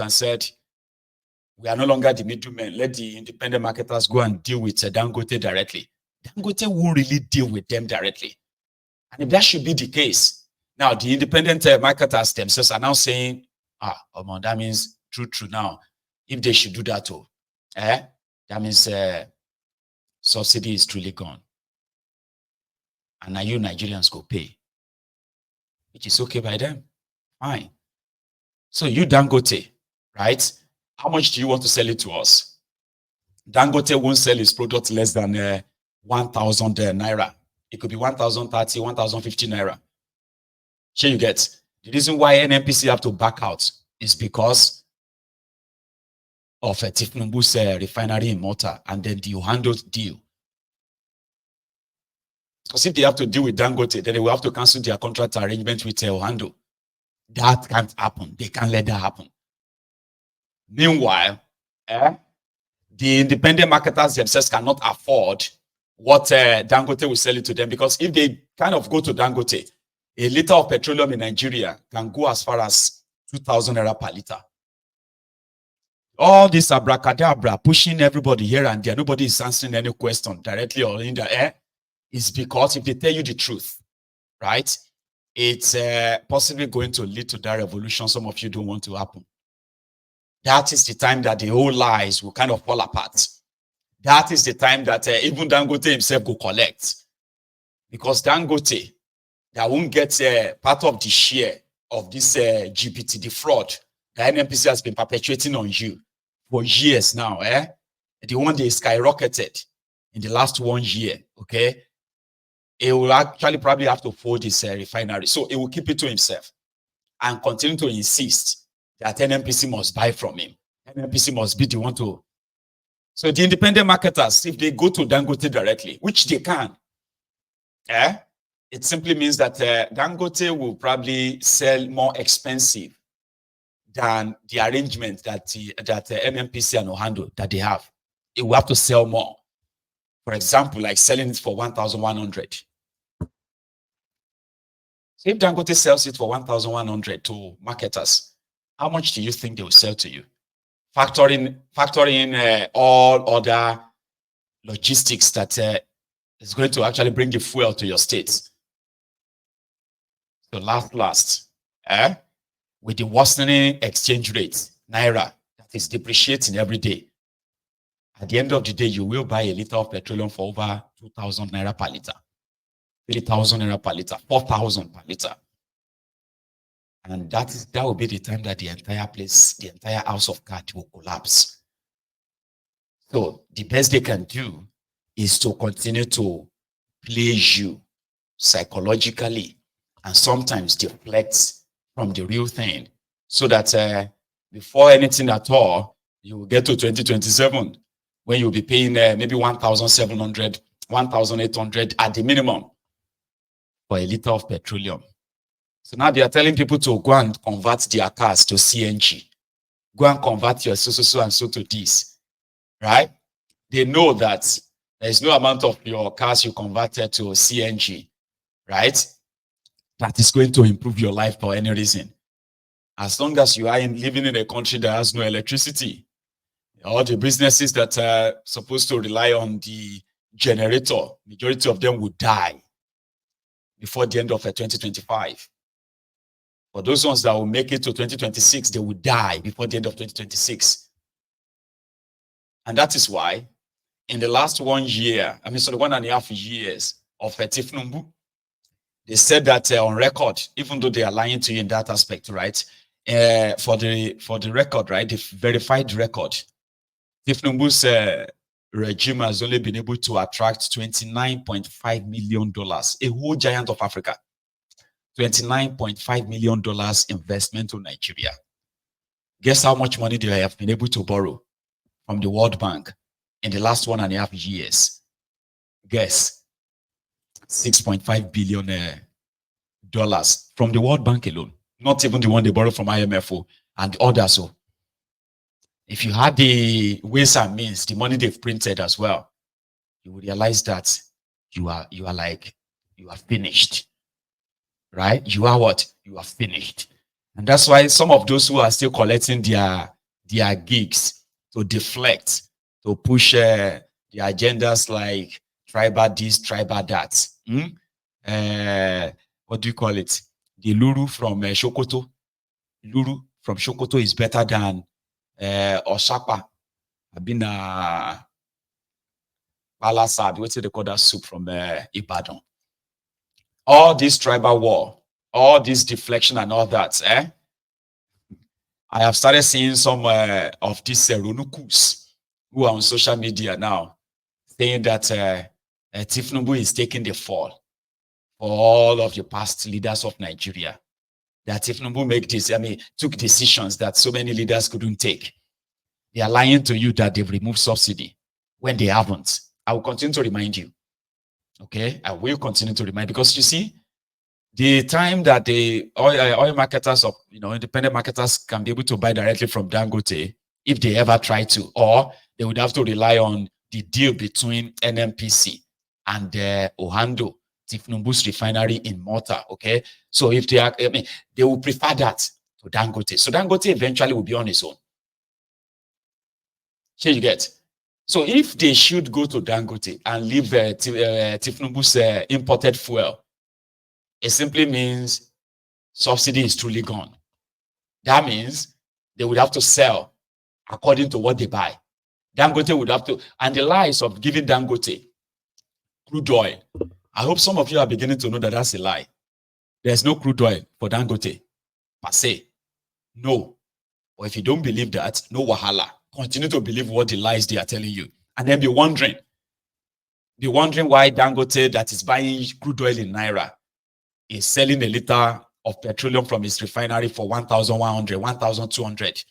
and said, we are no longer the middlemen. Let the independent marketers go and deal with Dangote directly. Dangote won't really deal with them directly. And if that should be the case, now the independent marketers themselves are now saying, that means true now. If they should do that, that means subsidy is truly gone. And now you Nigerians go pay, which is okay by them. Fine. So you Dangote, right? How much do you want to sell it to us? Dangote won't sell his product less than 1,000 naira. It could be 1,030, 1,050 naira. Sure, you get. The reason why NNPC have to back out is because of Tinubu's refinery in Malta and then the Ohando deal. Because if they have to deal with Dangote, then they will have to cancel their contract arrangement with Ohando. That can't happen. They can't let that happen. Meanwhile, the independent marketers themselves cannot afford what Dangote will sell it to them, because if they kind of go to Dangote, a liter of petroleum in Nigeria can go as far as 2,000 naira per liter. All this abracadabra pushing everybody here and there, nobody is answering any question directly or in the air, is because if they tell you the truth, right, it's possibly going to lead to that revolution some of you don't want to happen. That is the time that the whole lies will kind of fall apart. That is the time that even Dangote himself will collect. Because Dangote, that won't get part of the share of this GPT, the fraud that NNPC has been perpetuating on you for years now. The one they skyrocketed in the last 1 year, okay? It will actually probably have to fold this refinery. So it will keep it to himself and continue to insist that NNPC must buy from him. NNPC must be the one to. So the independent marketers, if they go to Dangote directly, which they can, it simply means that Dangote will probably sell more expensive than the arrangement that NNPC and Ohando that they have. It will have to sell more. For example, like selling it for 1,100. So if Dangote sells it for 1,100 to marketers, how much do you think they will sell to you? Factor in all other logistics that is going to actually bring the fuel to your states. So last, with the worsening exchange rate, naira, that is depreciating every day. At the end of the day, you will buy a liter of petroleum for over 2,000 naira per liter, 3,000 naira per liter, 4,000 per liter. And that will be the time that the entire house of cards will collapse. So the best they can do is to continue to play you psychologically and sometimes deflect from the real thing, so that before anything at all, you will get to 2027 when you'll be paying maybe 1,700, 1,800 at the minimum for a liter of petroleum. So now they are telling people to go and convert their cars to CNG. Go and convert your so and so to this, right? They know that there is no amount of your cars you converted to CNG, right, that is going to improve your life for any reason. As long as you are living in a country that has no electricity, all the businesses that are supposed to rely on the generator, majority of them will die before the end of 2025. For those ones that will make it to 2026, they will die before the end of 2026. And that is why in the last 1 year, 1.5 years of Tinubus, they said that on record, even though they are lying to you in that aspect, right? For the record, right? The verified record, Tinubus regime has only been able to attract $29.5 million, a whole giant of Africa. $29.5 million investment to Nigeria. Guess how much money they have been able to borrow from the World Bank in the last 1.5 years? Guess. $6.5 billion from the World Bank alone. Not even the one they borrowed from IMF and others. So if you had the ways and means, the money they've printed as well, you will realize that you are finished. Right? You are what? You are finished. And that's why some of those who are still collecting their gigs to deflect, to push the agendas like tribal this, tribal that. What do you call it? The Luru from Shokoto. Luru from Shokoto is better than Osapa. I've been Balasad, what's they call that soup from Ibadan? All this tribal war, all this deflection and all that, I have started seeing some of these Runukus who are on social media now saying that Tinubu is taking the fall for all of the past leaders of Nigeria. That Tinubu took decisions that so many leaders couldn't take. They are lying to you that they've removed subsidy when they haven't. I will continue to remind you. Okay, I will continue to remind, because you see, the time that the oil marketers or independent marketers can be able to buy directly from Dangote, if they ever try to, or they would have to rely on the deal between NNPC and Ohando, Tinubus refinery in Malta. Okay, so if they are, they will prefer that to Dangote. So Dangote eventually will be on his own. Here you get. So if they should go to Dangote and leave Tinubus imported fuel, it simply means subsidy is truly gone. That means they would have to sell according to what they buy. Dangote would have to, and the lies of giving Dangote crude oil. I hope some of you are beginning to know that that's a lie. There's no crude oil for Dangote per se. No. But if you don't believe that, no wahala. Continue to believe what the lies they are telling you. And then be wondering why Dangote, that is buying crude oil in naira, is selling a liter of petroleum from his refinery for 1,100, 1,200.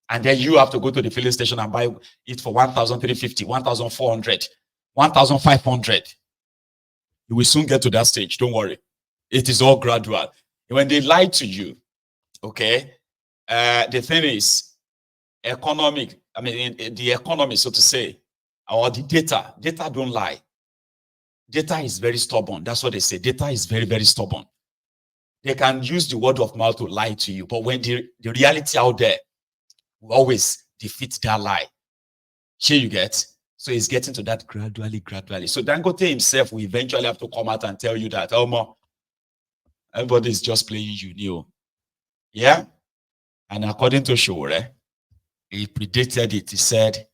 And then you have to go to the filling station and buy it for 1,350, 1,400, 1,500. You will soon get to that stage. Don't worry. It is all gradual. When they lie to you, okay, the thing is, the economy, so to say, or the data don't lie. Data is very stubborn. That's what they say. Data is very, very stubborn. They can use the word of mouth to lie to you, but when the reality out there will always defeat that lie. Here you get. So it's getting to that gradually. So Dangote himself will eventually have to come out and tell you that, everybody is just playing you new. Yeah? And according to Shore, he predicted it. He said,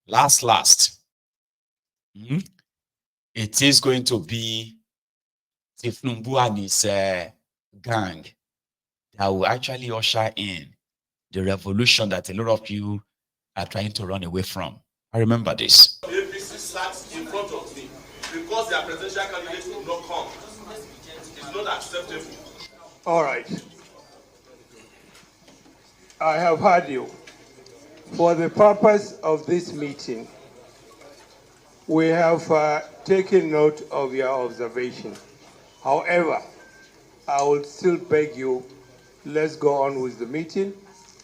last, it is going to be Tinubus and his gang that will actually usher in the revolution that a lot of you are trying to run away from. I remember this. NNPC sat in front of me because their presidential candidate will not come. It's not acceptable. All right. I have heard you. For the purpose of this meeting, we have taken note of your observation. However, I will still beg you, let's go on with the meeting.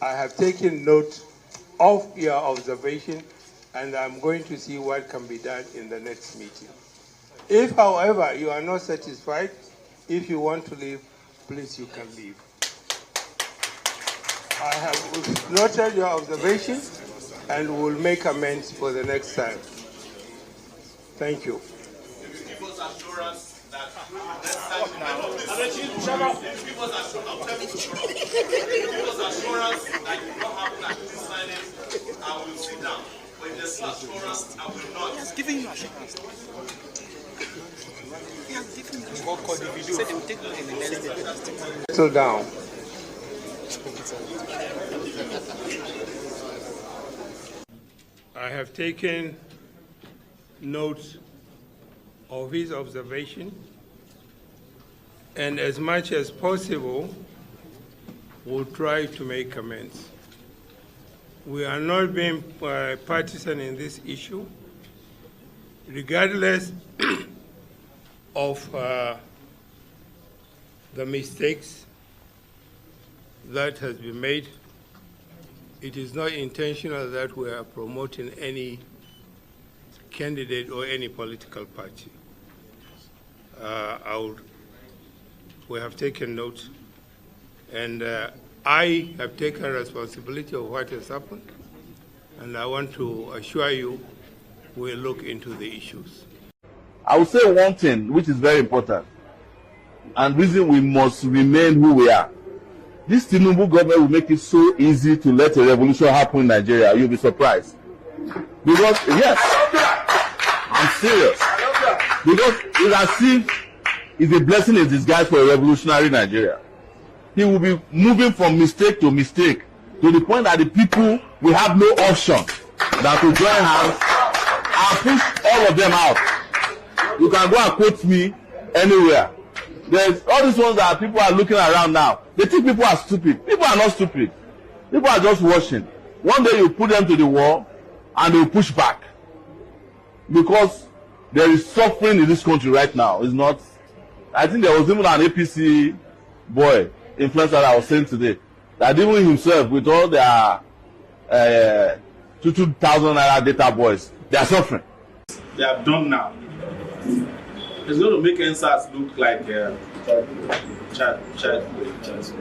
I have taken note of your observation, and I'm going to see what can be done in the next meeting. If, however, you are not satisfied, if you want to leave, please, you can leave. I have noted your observation and will make amends for the next time. Thank you. Give us assurance that next time you might not give us assurance that you will not happen at this silence, I will sit down. But if there's no assurance, I will not. He has given you assurance. He has given you assurance. He said they will take note in the next step. Settle down. I have taken note of his observation, and as much as possible, we'll try to make amends. We are not being partisan in this issue. Regardless of the mistakes that has been made, it is not intentional that we are promoting any candidate or any political party. We have taken note, and I have taken responsibility of what has happened, and I want to assure you we'll look into the issues. I would say one thing which is very important and reason we must remain who we are. This Tinubu government will make it so easy to let a revolution happen in Nigeria. You'll be surprised. Because, yes, I'm serious. Because it's as if it's a blessing in disguise for a revolutionary Nigeria. He will be moving from mistake to mistake to the point that the people will have no option than to join hands and push all of them out. You can go and quote me anywhere. There's all these ones that people are looking around now. They think people are stupid. People are not stupid. People are just watching. One day you put them to the wall and they will push back. Because there is suffering in this country right now. It's not. I think there was even an APC boy, influencer, that I was saying today, that even himself, with all their 2,000 naira data boys, they are suffering. They have done now. It's going to make NSAS look like child.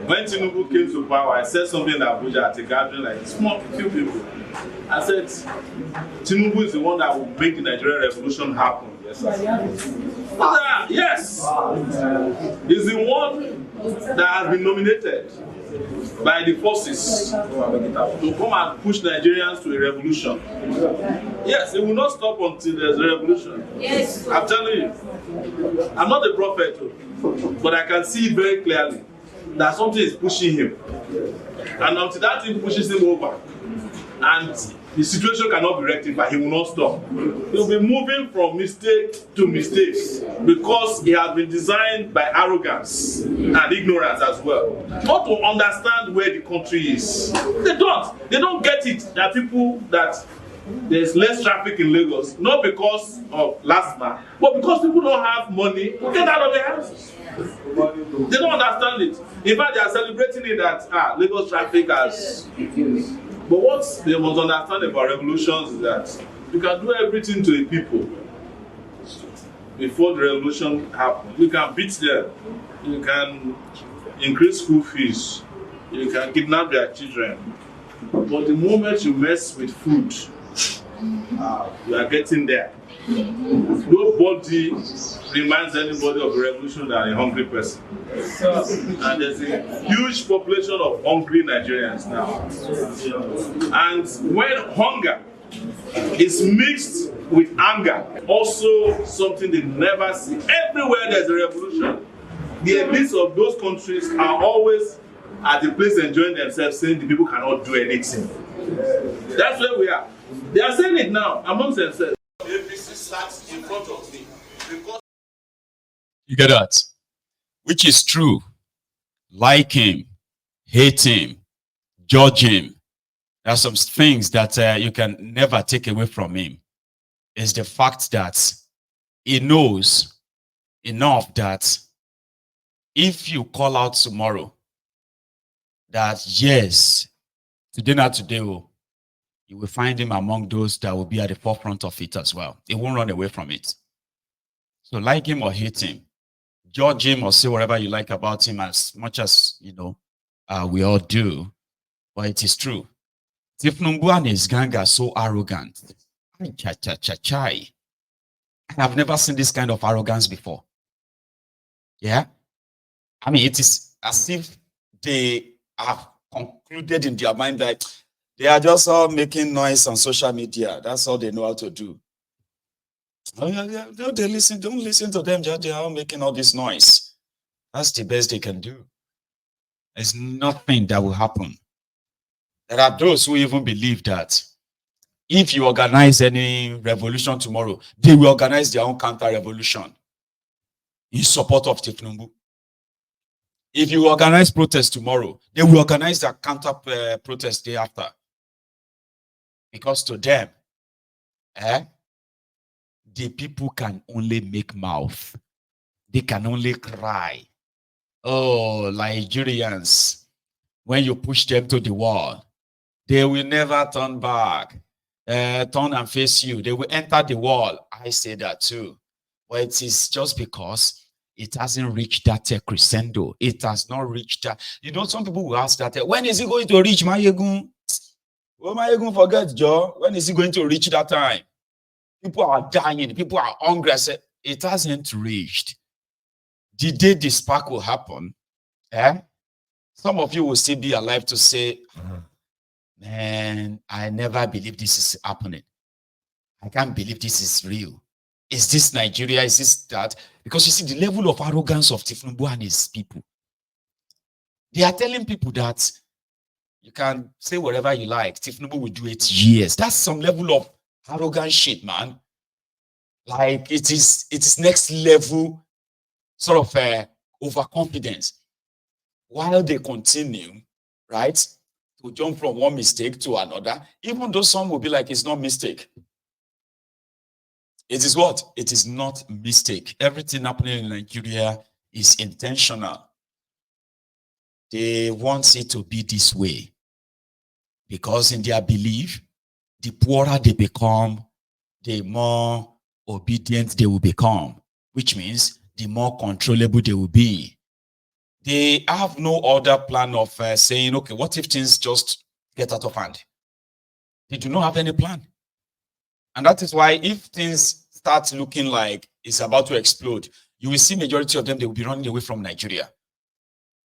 When Tinubu came to power, I said something in Abuja at a gathering like small few people. I said Tinubu is the one that will make the Nigerian revolution happen. Yes, yes. He's the one that has been nominated by the forces to come and push Nigerians to a revolution. Yes, it will not stop until there's a revolution. Yes. I'm telling you. I'm not a prophet, but I can see very clearly that something is pushing him. And until that thing pushes him over, and the situation cannot be rectified, he will not stop. He will be moving from mistake to mistake because he has been designed by arrogance and ignorance as well. Not to understand where the country is. They don't get it that there's less traffic in Lagos, not because of last month, but because people don't have money to get out of their houses. They don't understand it. In fact, they are celebrating it that Lagos traffic has. But what they must understand about revolutions is that you can do everything to a people before the revolution happens. You can beat them, you can increase school fees, you can kidnap their children. But the moment you mess with food, you are getting there. Nobody reminds anybody of a revolution than a hungry person. And there's a huge population of hungry Nigerians now. And when hunger is mixed with anger, also something they never see. Everywhere there's a revolution, the elites of those countries are always at the place enjoying themselves, saying the people cannot do anything. That's where we are. They are saying it now amongst themselves. NNPC sat in front of me because You get that? Which is true. Like him, hate him, judge him. There are some things that you can never take away from him. It's the fact that he knows enough that if you call out tomorrow that yes, today not today, you will find him among those that will be at the forefront of it as well. He won't run away from it. So like him or hate him, judge him or say whatever you like about him, as much as, we all do. But it is true. Tinubus and his gang are so arrogant. I have never seen this kind of arrogance before. Yeah? I mean, it is as if they have concluded in their mind that they are just all making noise on social media. That's all they know how to do. Don't listen to them. They are all making all this noise. That's the best they can do. There's nothing that will happen. There are those who even believe that if you organize any revolution tomorrow, they will organize their own counter-revolution in support of Tinubu. If you organize protest tomorrow, they will organize their counter-protest day after. Because to them, the people can only make mouth. They can only cry. Oh, Nigerians, when you push them to the wall, they will never turn back, turn and face you. They will enter the wall. I say that too. But it is just because it hasn't reached that crescendo. It has not reached that. You know, some people will ask that, when is it going to reach Mayegun? Well, Mayegun forget, Joe. When is it going to reach that time? People are dying. People are hungry. I said, it hasn't reached. The day the spark will happen, some of you will still be alive to say, man, I never believed this is happening. I can't believe this is real. Is this Nigeria? Is this that? Because you see the level of arrogance of Tinubu and his people. They are telling people that you can say whatever you like. Tinubu will do it years. That's some level of arrogant shit, man. Like it is next level sort of overconfidence. While they continue, right, to jump from one mistake to another, even though some will be like, it's not mistake. It is what? It is not mistake. Everything happening in Nigeria is intentional. They want it to be this way because in their belief, the poorer they become, the more obedient they will become, which means the more controllable they will be. They have no other plan of saying, okay, what if things just get out of hand? They do not have any plan. And that is why if things start looking like it's about to explode, you will see majority of them, they will be running away from Nigeria.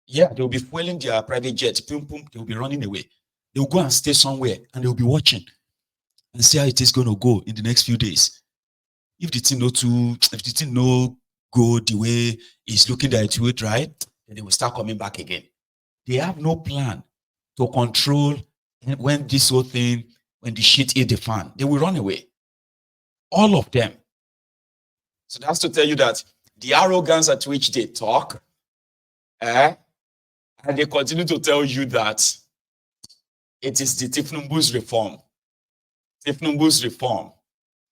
Yeah, they will be fueling their private jets, boom, boom, they will be running away. They will go and stay somewhere and they will be watching and see how it is going to go in the next few days. If the thing no go the way it's looking that it would, right, then they will start coming back again. They have no plan to control when this whole thing, when the shit hit the fan, they will run away. All of them. So that's to tell you that the arrogance at which they talk, and they continue to tell you that it is the Tinubu's reform. Tinubu's reform.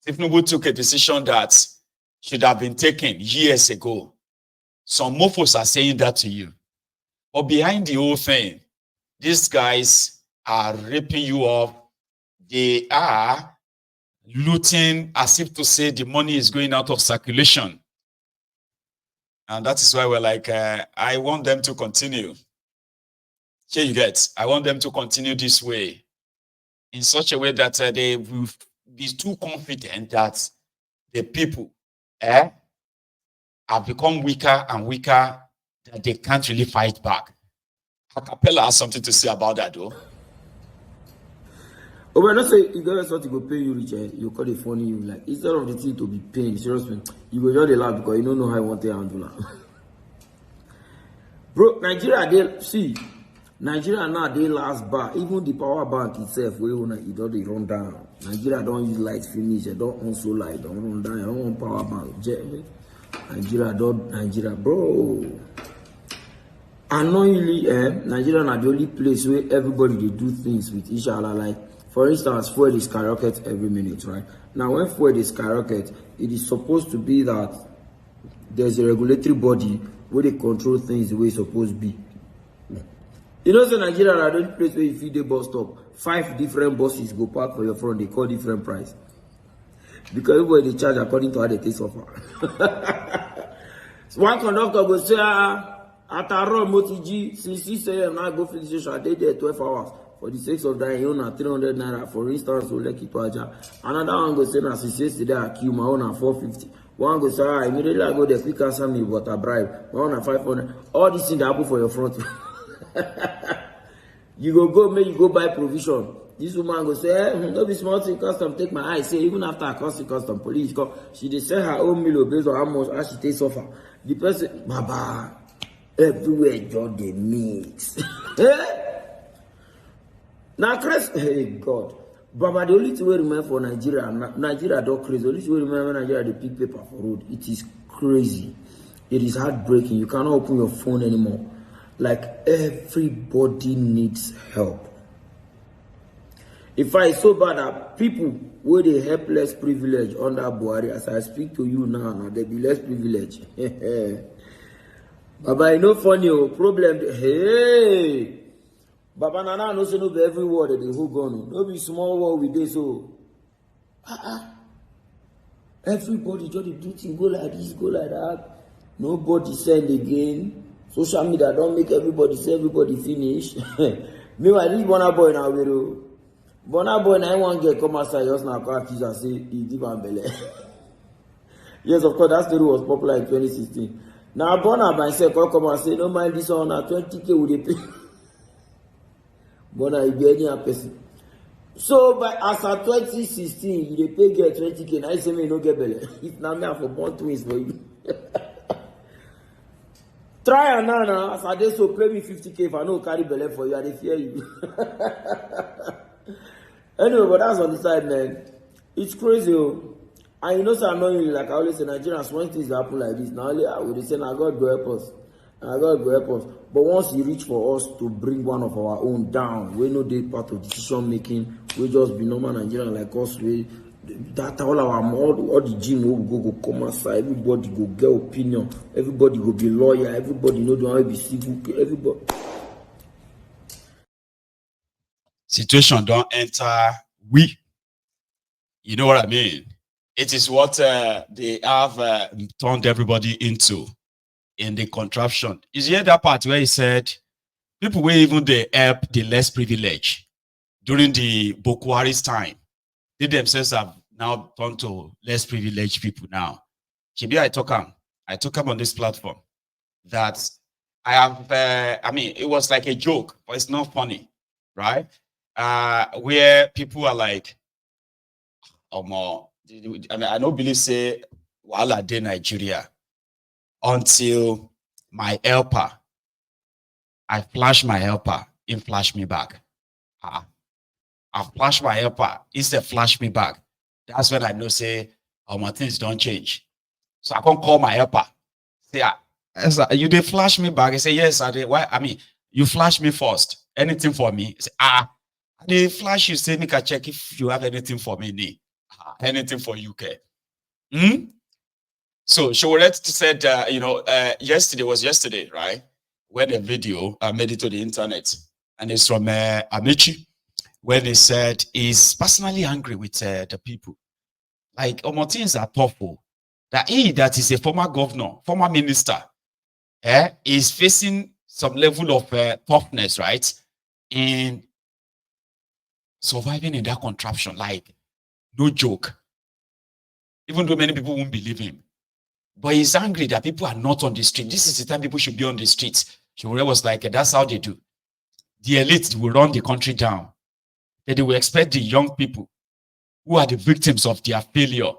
Tinubu took a decision that should have been taken years ago. Some mofos are saying that to you. But behind the whole thing, these guys are ripping you off. They are looting as if to say the money is going out of circulation. And that is why we're like, I want them to continue. Here you get, I want them to continue this way in such a way that they will be too confident that the people have become weaker and weaker, that they can't really fight back. Acapella has something to say about that, though. Oh, when I say you guys want to go pay you rich, you call it funny, you like instead of the thing to be paying, seriously, you go just laugh because you don't know how you want to handle it. Bro, Nigeria now they last bar. Even the power bank itself, we own it don't run down. Nigeria don't use light finish, they don't own solar light, don't run down. I don't want power bank. Nigeria, bro. Annoyingly, Nigeria are the only place where everybody they do things with each other. Like, for instance, fuel is skyrocket every minute, right? Now, when fuel is skyrocket, it is supposed to be that there's a regulatory body where they control things the way it's supposed to be. You know, so Nigeria are the only place where you feed the bus stop. 5 different buses go park for your front, they call different price. Because everybody they charge according to how they take so far. So one conductor will say, at around Motiji, since 6 a.m. now go finish the station, I did there 12 hours. For the sake of that, you own 300 naira, for instance, so let it Aja. Another one go say, na since yesterday, I kill my own at 450. One go say, immediately I go there, quick answer me, but I bribe. My own at 500. All these things that happen for your front. You go, make you go buy provision. This woman go say, don't be small thing, custom, take my eye. Say, even after I cross the custom, police come, she dey sell her own meal based on how much, how she takes suffer. The person, Baba, everywhere, just they mix. Now, Chris, hey, God. Baba, the only thing we remember for Nigeria don't crazy. The only thing we remember Nigeria, they pick paper for road. It is crazy. It is heartbreaking. You cannot open your phone anymore. Like, everybody needs help. In fact, it's so bad that people where they have less privilege under Buhari, as I speak to you now they be less privilege. Baba, you know funny problem. Hey, Baba Nana knows no be every word that they hold on. No be small word with this. So, everybody just do things go like this, go like that. Nobody send again. Social media don't make everybody say everybody finish. Meanwhile, this Burna Boy now will. Burna Boy now one get come outside just now call accuse and say he give am belle. Yes, of course, that story was popular in 2016. Now Burna by himself come and say, no mind this one, now 20K will they pay. Burna, he be any person. So, but as at 2016, you dey pay get 20K, now you say me no get belle. If now me I for born twins for you. Try and now, as I dey so pay me 50K if I no carry belle for you, I dey fear you. Anyway, but that's on the side, man. It's crazy, oh. And you know, so annoyingly, like I always say, Nigerians, when things happen like this, now only I would say, now God go help us. Now God go help us. But once you reach for us to bring one of our own down, we know they part of decision making, we just be normal Nigerian like us, we that all the gym will go come outside, everybody go get opinion, everybody go be lawyer, everybody know don't be civil, everybody. Situation don't enter we. You know what I mean? It is what they have turned everybody into in the contraption. You hear that part where he said people will even they help the less privileged during the Boko Haram's time. They themselves have now turned to less privileged people now. Maybe I took him on this platform that I have, I mean, it was like a joke, but it's not funny, right? Where people are like, oh, more. I mean, I don't believe say Wala de Nigeria until my helper, I flash my helper, he flash me back. I flash my helper, he said flash me back. That's when I know say, oh, my things don't change. So I can't call my helper. Say, you did flash me back. I say, yes, I did. Why? I mean, you flash me first. Anything for me? Say, they flash you, say, make a check if you have anything for me. Anything for UK. So Shoret said, yesterday was yesterday, right? When the video made it to the internet, and it's from Amici, when he said he's personally angry with the people. Like things are awful. That that is a former governor, former minister, is facing some level of toughness, right? In surviving in that contraption, like no joke. Even though many people won't believe him. But he's angry that people are not on the street. This is the time people should be on the streets. Shore was like, that's how they do. The elite will run the country down. Then they will expect the young people who are the victims of their failure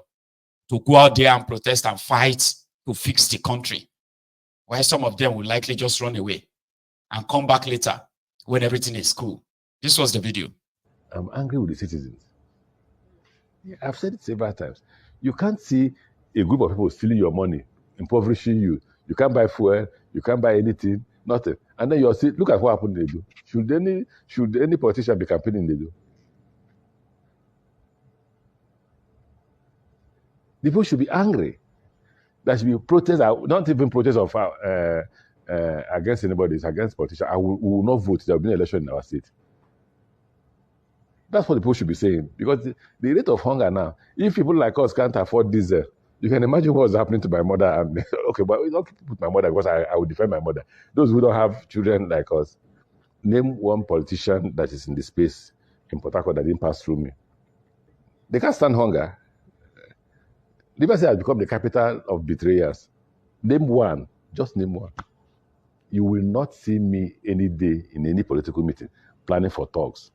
to go out there and protest and fight to fix the country. While some of them will likely just run away and come back later when everything is cool. This was the video. I'm angry with the citizens. Yeah, I've said it several times. You can't see a group of people stealing your money, impoverishing you. You can't buy fuel, you can't buy anything, nothing. And then you're look at what happened they do. Should any politician be campaigning they do? The people should be angry. There should be protest, not even protest of against anybody, it's against politicians. We will not vote. There will be an election in our state. That's what the people should be saying. Because the rate of hunger now, if people like us can't afford diesel, you can imagine what's happening to my mother. And okay, but not put my mother because I will defend my mother. Those who don't have children like us, name one politician that is in the space in Port Harcourt that didn't pass through me. They can't stand hunger. Liberty has become the capital of betrayers. Name one, just name one. You will not see me any day in any political meeting planning for talks.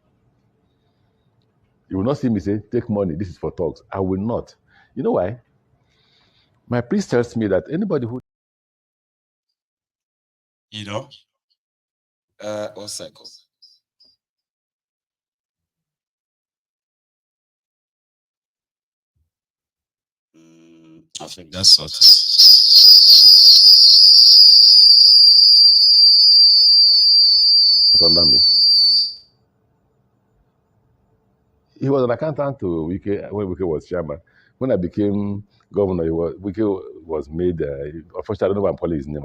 You will not see me say, take money, this is for talks. I will not. You know why? My priest tells me that anybody who... One second. I think that's what. Under me. He was an accountant to Wike when Wike was chairman. When I became governor, Wike was made. Unfortunately, I don't know why I'm calling his name.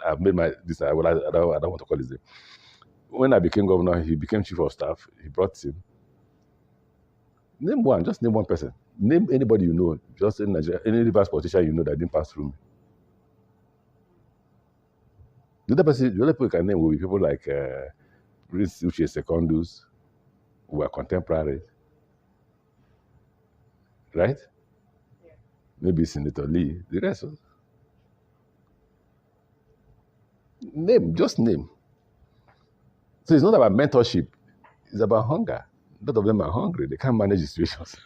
I've made my this. I don't want to call his name. When I became governor, he became chief of staff. He brought him. Name one. Just name one person. Name anybody you know. Just in Nigeria, any reverse politician you know that didn't pass through me. The other people you can name will be people like Prince Uche Secondus, who are contemporaries, right? Maybe Senator Lee, the rest. Name, just name. So it's not about mentorship, it's about hunger. A lot of them are hungry, they can't manage the situations.